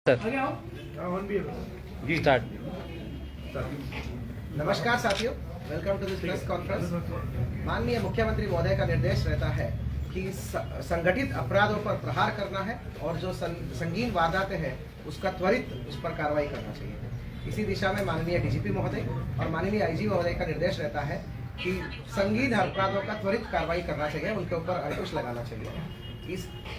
Sir जी start. नमस्कार साथियों, welcome to this press conference. माननीय मुख्यमंत्री महोदय का निर्देश रहता है कि संगठित अपराधों पर प्रहार करना है और जो संगीन वारदातें हैं उसका त्वरित उस पर कार्रवाई करना चाहिए। इसी दिशा में माननीय डीजीपी महोदय और माननीय आईजी महोदय का निर्देश रहता है कि संगीन अपराधों का त्वरित कार्रवाई करना चाहिए, उनके ऊपर अंकुश लगाना चाहिए।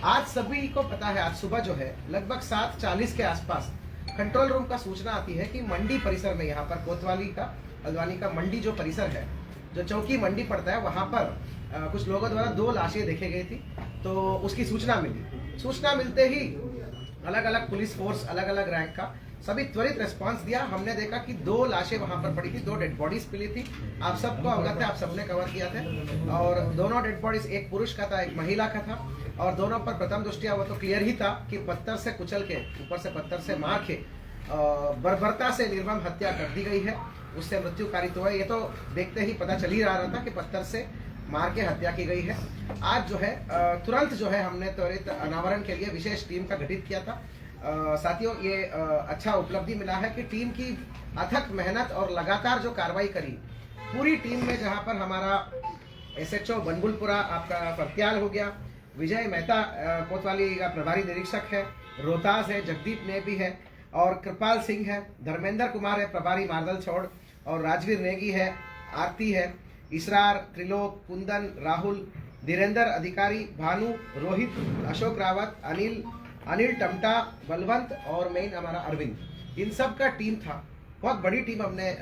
आज सभी को पता है, आज सुबह जो है लगभग 7:40 के आसपास कंट्रोल रूम का सूचना आती है कि मंडी परिसर में, यहाँ पर कोतवाली का हल्द्वानी का मंडी जो परिसर है, जो चौकी मंडी पड़ता है, वहाँ पर कुछ लोगों द्वारा 2 लाशें देखी गई थी। तो उसकी सूचना मिली। सूचना मिलते ही अलग अलग पुलिस फोर्स, अलग अलग रैंक का सभी त्वरित रिस्पांस दिया। हमने देखा कि 2 लाशें वहां पर पड़ी थी, 2 डेड बॉडीज मिली थी। आप सबको अवगत है, आप सबने कवर किया था। और दोनों डेड बॉडीज, एक पुरुष का था, एक महिला का था। और दोनों पर प्रथम दृष्टिया वो तो क्लियर ही था कि पत्थर से कुचल के, ऊपर से पत्थर से मार के बर्बरता से निर्मम हत्या कर दी गई है, उससे मृत्यु कारित हुआ है। ये तो देखते ही पता चल ही रहा था कि पत्थर से मार के हत्या की गई है। आज जो है तुरंत जो है हमने त्वरित अनावरण के लिए विशेष टीम का गठित किया था। साथियों, ये अच्छा उपलब्धि मिला है कि टीम की अथक मेहनत और लगातार जो कार्रवाई करी पूरी टीम में, जहां पर हमारा एसएचओ बनबुलपुरा आपका फरत्याल हो गया, विजय मेहता कोतवाली का प्रभारी निरीक्षक है, रोहतास है, जगदीप ने भी है, और कृपाल सिंह है, धर्मेंद्र कुमार है प्रभारी मार्दल छोड़, और राजवीर नेगी है, आरती है, इसरार, त्रिलोक, कुंदन, राहुल, धीरेन्द्र अधिकारी, भानु, रोहित, अशोक रावत, अनिल टमटा, बलवंत और मेन हमारा अरविंद। इन सब का टीम था। बहुत बड़ी टीम हमने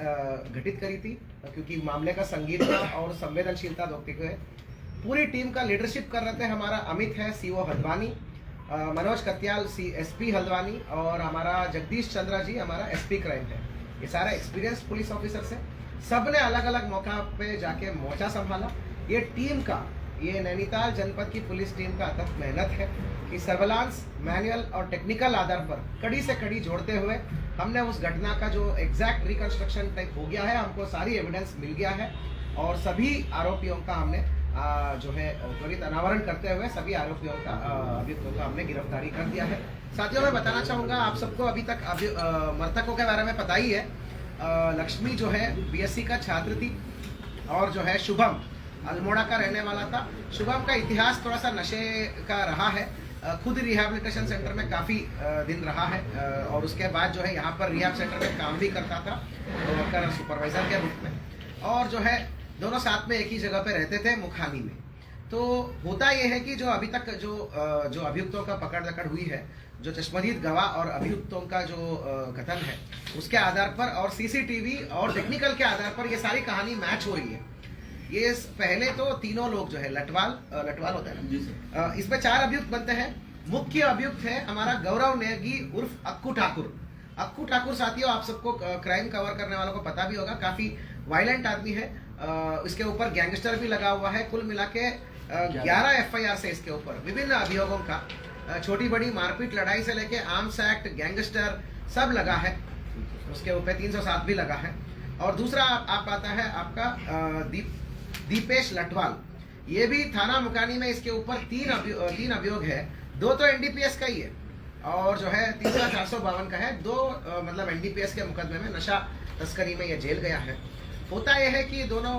गठित करी थी क्योंकि मामले का संगीनता और संवेदनशीलता देखते हुए पूरी टीम का लीडरशिप कर रहे थे। हमारा अमित है, सीओ हल्द्वानी, मनोज कत्याल एसपी हल्द्वानी, और हमारा जगदीश चंद्रा जी हमारा एसपी क्राइम है। ये सारे एक्सपीरियंस पुलिस ऑफिसर्स हैं। सब ने अलग अलग मौका पे जाके मोर्चा संभाला। ये टीम का, ये नैनीताल जनपद की पुलिस टीम का अथक मेहनत है कि सर्वेलांस, मैनुअल और टेक्निकल आधार पर कड़ी से कड़ी जोड़ते हुए हमने उस घटना का जो एग्जैक्ट रिकंस्ट्रक्शन टाइप हो गया है, हमको सारी एविडेंस मिल गया है, और सभी आरोपियों का हमने जो है त्वरित अनावरण करते हुए सभी आरोपियों का, अभियुक्तों का हमने गिरफ्तारी कर दिया है। साथियों, मैं बताना चाहूँगा, आप सबको अभी तक मृतकों के बारे में पता ही है। लक्ष्मी जो है बीएससी का छात्र थी, और जो है शुभम अल्मोड़ा का रहने वाला था। शुभम का इतिहास थोड़ा सा नशे का रहा है, खुद रिहैबिलिटेशन सेंटर में काफ़ी दिन रहा है, और उसके बाद जो है यहाँ पर रिहैब सेंटर में काम भी करता था वर्कर सुपरवाइजर के रूप में। और जो है दोनों साथ में एक ही जगह पे रहते थे, मुखानी में। तो होता यह है कि जो अभी तक जो अभियुक्तों का पकड़ दकड़ हुई है, जो चश्मदीद गवाह और अभियुक्तों का जो कथन है, उसके आधार पर और सीसीटीवी और टेक्निकल के आधार पर ये सारी कहानी मैच हो रही है। ये पहले तो तीनों लोग जो है लटवाल होता है ना, इसमें 4 अभियुक्त बनते हैं। मुख्य अभियुक्त है हमारा गौरव नेगी उर्फ अक्कू ठाकुर। अक्कू ठाकुर साथियों, आप सबको क्राइम कवर करने वालों को पता भी होगा, काफी वायलेंट आदमी है। इसके ऊपर गैंगस्टर भी लगा हुआ है। कुल मिला के 11 एफआईआर से इसके ऊपर विभिन्न अभियोगों का, छोटी बड़ी मारपीट लड़ाई से लेके आर्म्स एक्ट, गैंगस्टर सब लगा है। उसके ऊपर 307 भी लगा है। और दूसरा आप आता है आपका दीपेश लटवाल। ये भी थाना मुकानी में इसके ऊपर 3 अभियोग है। 2 तो एनडीपीएस का ही है, और जो है तीसरा 452 का है। 2 मतलब एनडीपीएस के मुकदमे में नशा तस्करी में ये जेल गया है। होता यह है कि दोनों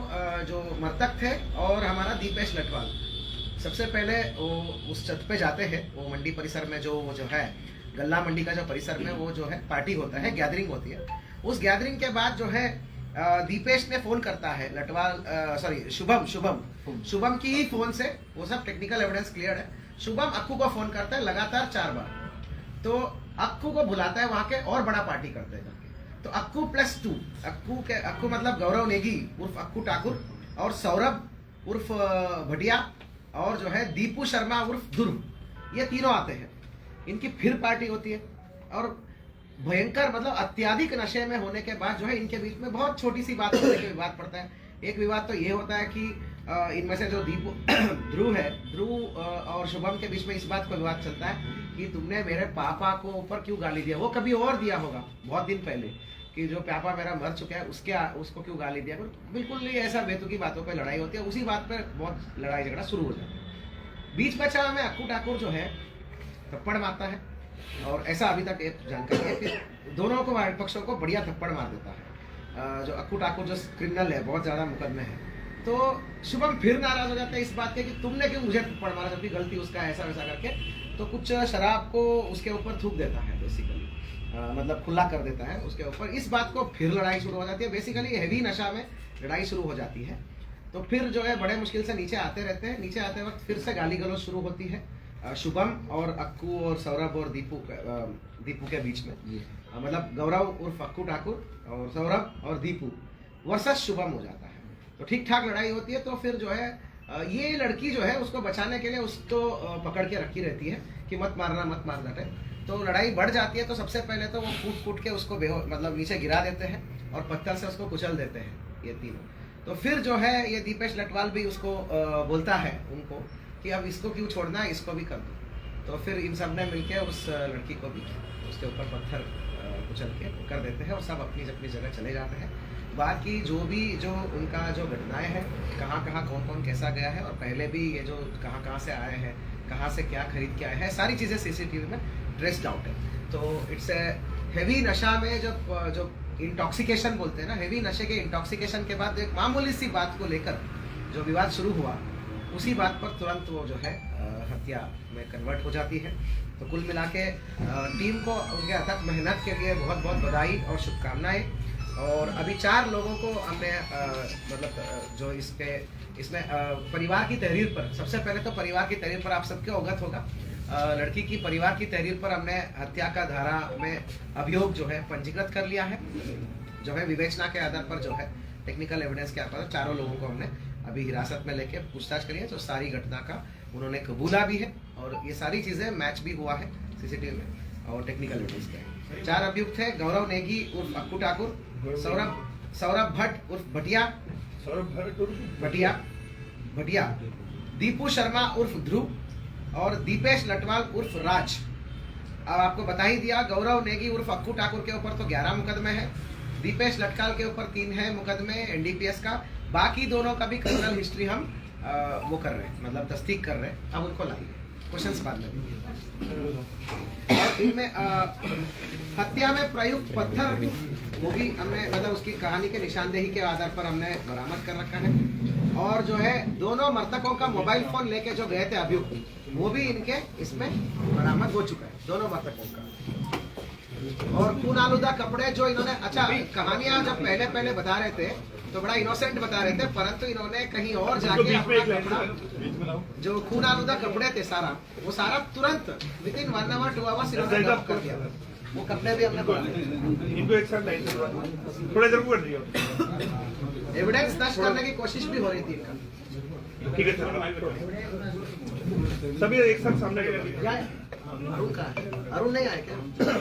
जो मृतक थे और हमारा दीपेश लटवाल, सबसे पहले वो उस छत पे जाते हैं, वो मंडी परिसर में जो है गल्ला मंडी का जो परिसर में वो जो है पार्टी होता है, गैदरिंग होती है। उस गैदरिंग के बाद जो है दीपेश ने फोन करता है शुभम की ही फोन से, वो सब टेक्निकल एविडेंस क्लियर है। शुभम अक्कू को फोन करता है लगातार 4 बार। तो अक्कू को बुलाता है वहां के, और बड़ा पार्टी करते हैं। तो अक्कू +2, अक्कू मतलब गौरव नेगी उर्फ अक्कू ठाकुर, और सौरभ उर्फ भटिया, और जो है दीपू शर्मा उर्फ ध्रुव, ये तीनों आते हैं। इनकी फिर पार्टी होती है, और भयंकर मतलब अत्याधिक नशे में होने के बाद जो है इनके बीच में बहुत छोटी सी बात होने के विवाद पड़ता है। एक विवाद तो ये होता है कि इनमें से जो ध्रुव और शुभम के बीच में इस बात का विवाद चलता है कि तुमने मेरे पापा को ऊपर क्यों गाली दिया। वो कभी और दिया होगा बहुत दिन पहले कि जो पापा मेरा मर चुका है उसको क्यों गाली दिया। बिल्कुल नहीं, ऐसा बेतुकी बातों पर लड़ाई होती है। उसी बात पर बहुत लड़ाई झगड़ा शुरू हो जाता है। बीच बचा में अक्कू ठाकुर जो है थप्पड़ मारता है, और ऐसा अभी तक एक जानकारी है। फिर दोनों को पक्षों को बढ़िया थप्पड़ मार देता है। जो अक्कू ठाकुर जो क्रिमिनल है, बहुत ज़्यादा मुकदमे हैं, तो शुभम फिर नाराज हो जाता है इस बात के कि तुमने क्यों मुझे थप्पड़ मारा, जबकि गलती उसका ऐसा वैसा करके, तो कुछ शराब को उसके ऊपर थूक देता है बेसिकली, मतलब खुला कर देता है उसके ऊपर। इस बात को फिर लड़ाई शुरू हो जाती है। बेसिकली हैवी नशा में लड़ाई शुरू हो जाती है। तो फिर जो है बड़े मुश्किल से नीचे आते रहते हैं। नीचे आते वक्त फिर से गाली गलौज शुरू होती है शुभम और अक्कू और सौरभ और दीपू के बीच में। मतलब गौरव उर्फ अक्कू ठाकुर और सौरभ और दीपू वर्सेस शुभम हो जाता है। तो ठीक ठाक लड़ाई होती है। तो फिर जो है ये लड़की जो है उसको बचाने के लिए उसको पकड़ के रखी रहती है कि मत मारना टाइप। तो लड़ाई बढ़ जाती है। तो सबसे पहले तो वो कूट के उसको मतलब नीचे गिरा देते हैं और पत्थर से उसको कुचल देते हैं ये तीनों। तो फिर जो है ये दीपेश लटवाल भी उसको बोलता है उनको कि अब इसको क्यों छोड़ना है, इसको भी कर दो। तो फिर इन सब ने मिलके उस लड़की को भी उसके ऊपर पत्थर कुचल के कर देते हैं और सब अपनी अपनी जगह चले जाते हैं। बाकी जो उनका जो घटनाएं हैं, कहाँ कौन कैसा गया है, और पहले भी ये जो कहाँ से आए हैं, कहाँ से क्या खरीद के आए हैं, सारी चीज़ें सीसीटीवी में ट्रेस्ड आउट है। तो इट्स ए हेवी नशा में जो इंटॉक्सिकेशन बोलते हैं ना, हेवी नशे के इंटॉक्सिकेशन के बाद एक मामूली सी बात को लेकर जो विवाद शुरू हुआ, उसी बात पर तुरंत वो जो है हत्या में कन्वर्ट हो जाती है। तो कुल मिला के टीम को उनके अथक मेहनत के लिए बहुत बहुत बधाई और शुभकामनाएं। और अभी 4 लोगों को हमने मतलब जो इसमें परिवार की तहरीर पर, सबसे पहले तो परिवार की तहरीर पर आप सबके अवगत होगा, लड़की की परिवार की तहरीर पर हमने हत्या का धारा में अभियोग जो है पंजीकृत कर लिया है। जो है विवेचना के आधार पर जो है टेक्निकल एविडेंस के आधार पर 4 लोगों को हमने अभी हिरासत में लेके पूछताछ करी है। तो सारी घटना का उन्होंने कबूला भी है और ये सारी चीज़ें मैच भी हुआ है सीसीटीवी में और टेक्निकल एविडेंस के। 4 अभियुक्त थे गौरव नेगी उर्फ अक्कू ठाकुर, सौरभ भट्ट उर्फ भटिया, दीपू शर्मा उर्फ ध्रुव और दीपेश लटवाल उर्फ राज। अब आपको बता ही दिया, गौरव नेगी उर्फ अक्कू ठाकुर के ऊपर तो 11 मुकदमे हैं, दीपेश लटकाल के ऊपर 3 है मुकदमे एनडीपीएस का। बाकी दोनों का भी क्रिमिनल हिस्ट्री हम वो कर रहे हैं, मतलब तस्दीक कर रहे हैं। अब उनको लाइए, क्वेश्चंस बाद में। और इनमें हत्या में प्रयुक्त पत्थर वो भी हमने मतलब उसकी कहानी के निशानदेही के आधार पर हमने बरामद कर रखा है। और जो है दोनों मृतकों का मोबाइल फोन लेके जो गए थे अभियुक्त, वो भी इनके इसमें बरामद हो चुका है, दोनों मृतकों का। और खून आलूदा कपड़े जो इन्होंने, अच्छा कहानियां जब पहले बता रहे थे तो बड़ा इनोसेंट बता रहे थे, परंतु इन्होंने कहीं और जाके अपना कपड़ा, जो खून आलूदा कपड़े थे सारा, वो सारा तुरंत विदिन 1 आवर 2 आवर्स इन्होंने डंप कर दिया। वो कपड़े भी हमने इनको एक साथ लाइन थोड़ा इधर को कर दिया, एविडेंस नष्ट करने की कोशिश भी हो रही थी इनका। ठीक है सर, सभी एक साथ सामने अरुण का है, अरुण नहीं आए क्या?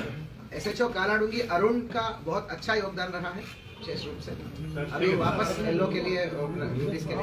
एसएचओ कालाडूंगी अरुण का बहुत अच्छा योगदान रहा है विशेष रूप से। अभी वापस एलओ के लिए ड्यूटीज के लिए